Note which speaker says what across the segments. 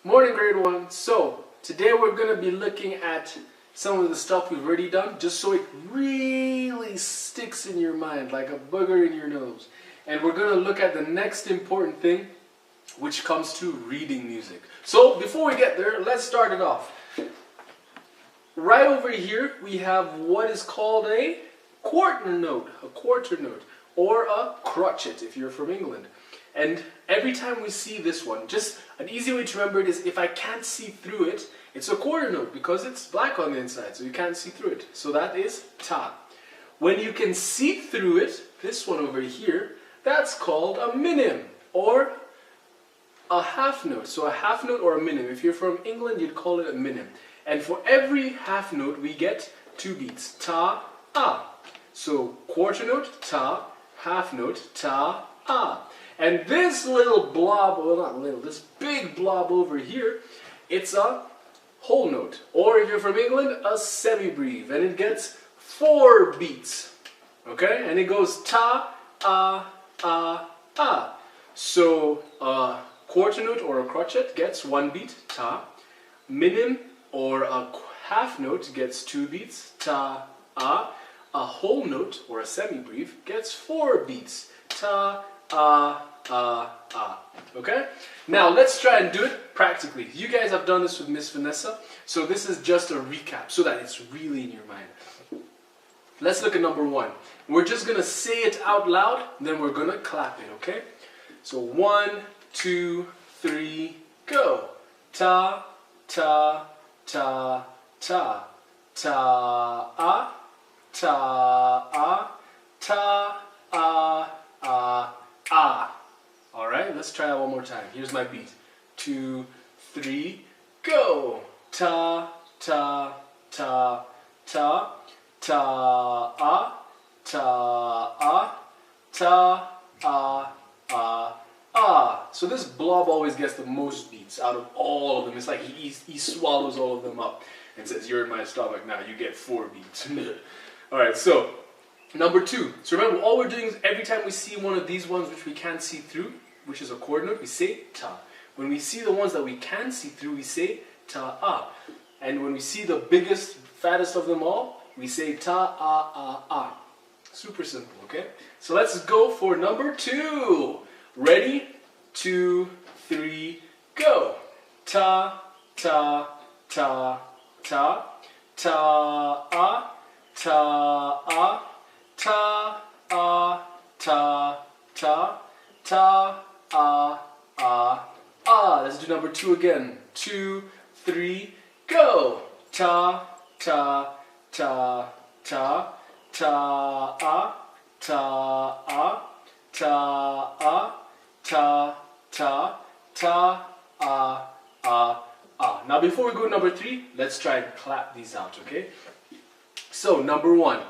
Speaker 1: Morning, grade 1. So, today we're going to be looking at some of the stuff we've already done, just so it really sticks in your mind like a booger in your nose. And we're going to look at the next important thing, which comes to reading music. So, before we get there, let's start it off. Right over here, we have what is called a quarter note, or a crotchet if you're from England. And every time we see this one, just an easy way to remember it is if I can't see through it, it's a quarter note because it's black on the inside, so you can't see through it. So that is ta. When you can see through it, this one over here, that's called a minim or a half note. So a half note or a minim. If you're from England, you'd call it a minim. And for every half note, we get 2 beats. Ta, ah. So quarter note, ta, half note, ta, ah. And this little blob, well not little, this big blob over here, it's a whole note. Or if you're from England, a semibreve. And it gets 4 beats. Okay? And it goes ta, ah, ah, ah. So a quarter note or a crotchet gets 1 beat, ta. Minim or a half note gets 2 beats, ta, ah. A whole note or a semibreve gets 4 beats, ta, ah. Okay? Now let's try and do it practically. You guys have done this with Miss Vanessa, so this is just a recap so that it's really in your mind. Let's look at number 1. We're just going to say it out loud, then we're going to clap it, okay? So 1, 2, 3, go. Ta, ta, ta, ta. Ta, ah. Ta, ah. Ta, ah, ah, ah. Alright, let's try that one more time. Here's my beat. 2, 3, go! Ta, ta, ta, ta. Ta, ah. Ta, ah. Ta, ah, ah, ah. So this blob always gets the most beats out of all of them. It's like he swallows all of them up and says, you're in my stomach now, you get 4 beats. Alright, so number 2. So remember, all we're doing is every time we see one of these ones which we can't see through, which is a quarter note, we say ta. When we see the ones that we can see through, we say ta, ah. And when we see the biggest, fattest of them all, we say ta, ah, ah, ah. Super simple, okay? So let's go for number 2. Ready? 2, 3, go. Ta, ta, ta, ta. Ta, ah. Ta, ah. Ta, ah. Ta, ta. Ta, ah, ah, ah. Let's do number 2 again. 2, 3, go. Ta, ta, ta, ta. Ta, ah. Ta, ah. Ta, ah. Ta, ta, ta, ah, ah, ah. Now before we go to number 3, let's try and clap these out, okay? So number 1,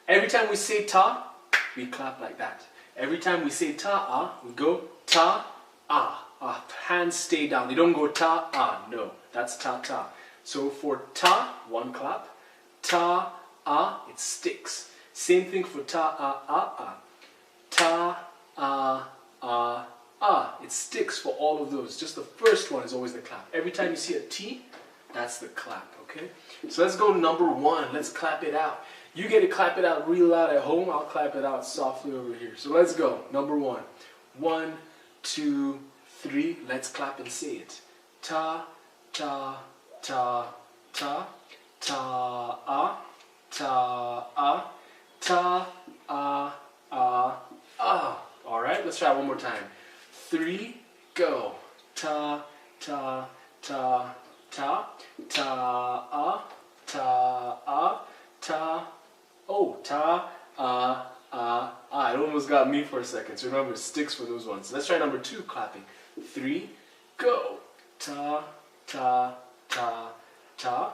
Speaker 1: every time we say ta, we clap like that. Every time we say ta, ah, we go ta, ah. Our hands stay down. They don't go ta, ah, no. That's ta, ta. So for ta, 1 clap. Ta, ah, it sticks. Same thing for ta, ah, ah, ah. Ta, ah, ah, ah. It sticks for all of those. Just the first one is always the clap. Every time you see a T, that's the clap, okay? So let's go number 1. Let's clap it out. You get to clap it out real loud at home. I'll clap it out softly over here. So let's go. Number 1. 1, 2, 3. Let's clap and say it. Ta, ta, ta, ta. Ta, ah. Ta, ah. Ta, ah, ah, ah. Alright, let's try one more time. 3, go. Ta, ta, ta, ta. Ta, ah. Ta, ah. Ta, oh, ta, ah, ah, ah. It almost got me for a second. So remember, it sticks for those ones. Let's try number 2, clapping. 3, go. Ta, ta, ta, ta.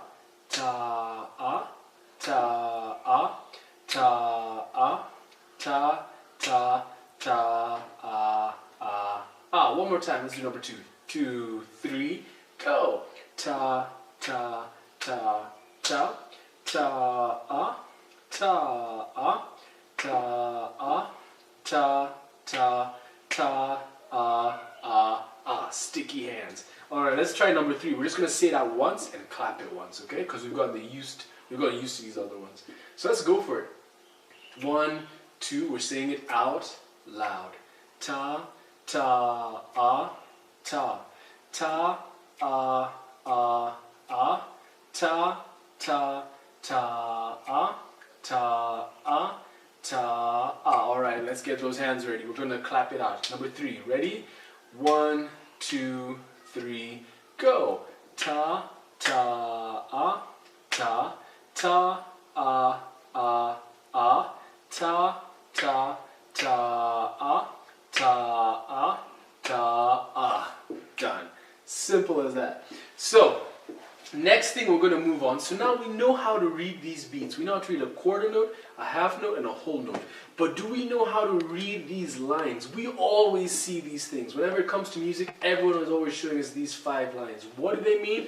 Speaker 1: Ta, ah. Ta, ah. Ta, ah. Ta, ta, ta, ah, ah, ah. One more time. Let's do number 2. 2, 3, go. Ta, ta, ta, ta. Ta, ah. Ta, ah. Ta, ah. Ta, ta, ta, ah, ah, ah. Sticky hands. All right, let's try number 3. We're just gonna say that once and clap it once, okay? Because we've gotten used to these other ones. So let's go for it. 1, 2. We're saying it out loud. Ta, ta, ah, ta, ta, ah, ah, ta, ta, ta, ah, ta, ah, ta, ah. All right, let's get those hands ready. We're gonna clap it out. Number 3. Ready? 1, 2, 3, go. Ta, ta, ah, ta, ta, ah, ah, ah, ta, ta, ta, ah, ta, ah, ta, ah. Done. Simple as that. So, next thing we're going to move on. So now we know how to read these beats. We know how to read a quarter note, a half note, and a whole note. But do we know how to read these lines? We always see these things. Whenever it comes to music, everyone is always showing us these 5 lines. What do they mean?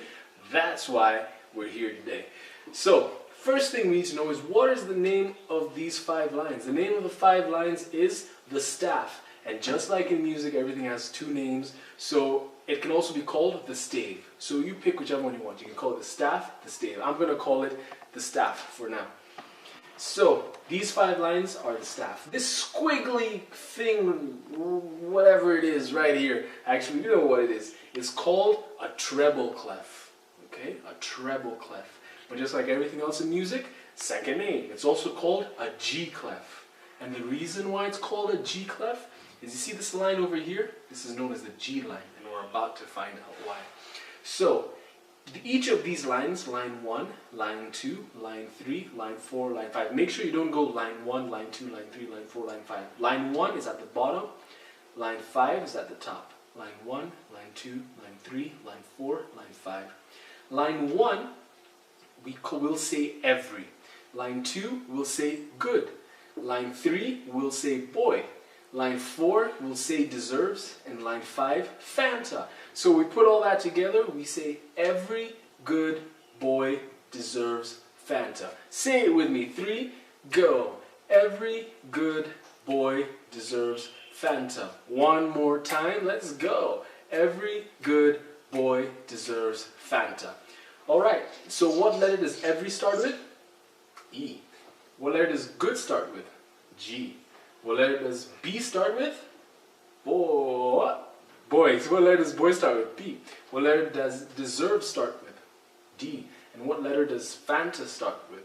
Speaker 1: That's why we're here today. So, first thing we need to know is, what is the name of these 5 lines? The name of the 5 lines is the staff. And just like in music, everything has 2 names. So it can also be called the stave. So you pick whichever one you want. You can call it the staff, the stave. I'm going to call it the staff for now. So these 5 lines are the staff. This squiggly thing, whatever it is right here, actually you know what it is. It's called a treble clef. Okay, a treble clef. But just like everything else in music, second name. It's also called a G clef. And the reason why it's called a G clef is, you see this line over here? This is known as the G line, and we're about to find out why. So, each of these lines, line 1, line 2, line 3, line 4, line 5. Make sure you don't go line 1, line 2, line 3, line 4, line 5. Line 1 is at the bottom, line 5 is at the top. Line 1, line 2, line 3, line 4, line 5. Line 1, we'll say every. Line 2, we'll say good. Line 3, we'll say boy. Line 4, we'll say deserves. And line 5, Fanta. So we put all that together, we say every good boy deserves Fanta. Say it with me. 3, go. Every good boy deserves Fanta. One more time, let's go. Every good boy deserves Fanta. Alright, so what letter does every start with? E. What letter does good start with? G. What letter does B start with? Boy. So what letter does boy start with? B. What letter does deserve start with? D. And what letter does Fanta start with?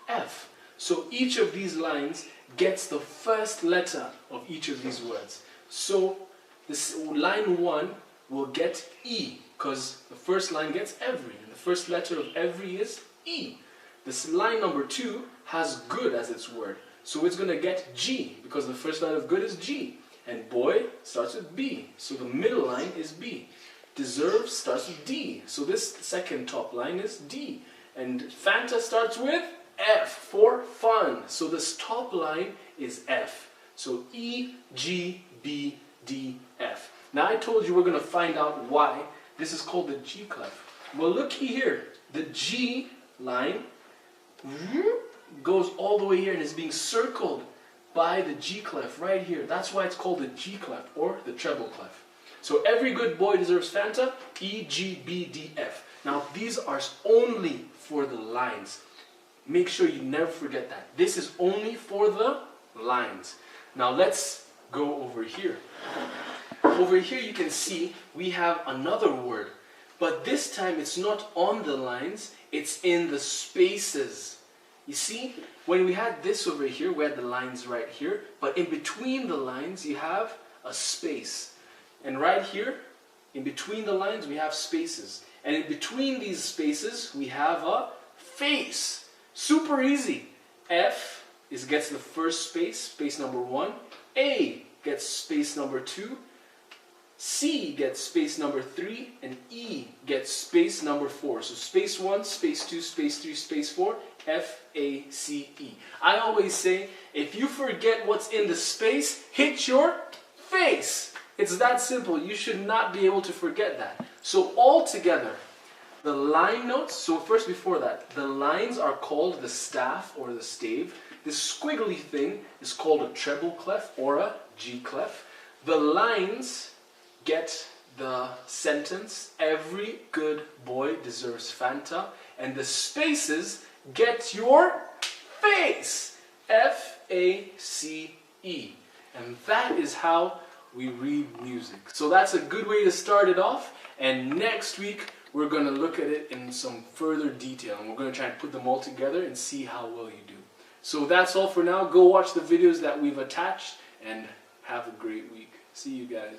Speaker 1: F. So each of these lines gets the first letter of each of these words. So this line 1 will get E, because the first line gets every, and the first letter of every is E. This line number 2 has good as its word, so it's going to get G, because the first letter of good is G. And boy starts with B, so the middle line is B. Deserve starts with D, so this second top line is D. And Fanta starts with F for fun, so this top line is F. So E, G, B, D, F. Now I told you we're going to find out why this is called the G clef. Well, looky here. The G line goes all the way here and is being circled by the G clef right here. That's why it's called the G clef, or the treble clef. So every good boy deserves Fanta, E, G, B, D, F. Now these are only for the lines. Make sure you never forget that. This is only for the lines. Now let's go over here. Over here you can see we have another word, but this time it's not on the lines, it's in the spaces. You see, when we had this over here, we had the lines right here, but in between the lines you have a space. And right here, in between the lines we have spaces. And in between these spaces we have a face. Super easy. F gets the first space, space number 1. A gets space number 2. C gets space number 3, and E gets space number 4. So space 1, space 2, space 3, space 4, F, A, C, E. I always say, if you forget what's in the space, hit your face. It's that simple. You should not be able to forget that. So all together, the line notes, so first before that, the lines are called the staff or the stave. This squiggly thing is called a treble clef or a G clef. The lines get the sentence, every good boy deserves Fanta, and the spaces get your face. F-A-C-E. And that is how we read music. So that's a good way to start it off, and next week we're going to look at it in some further detail, and we're going to try and put them all together and see how well you do. So that's all for now. Go watch the videos that we've attached, and have a great week. See you guys.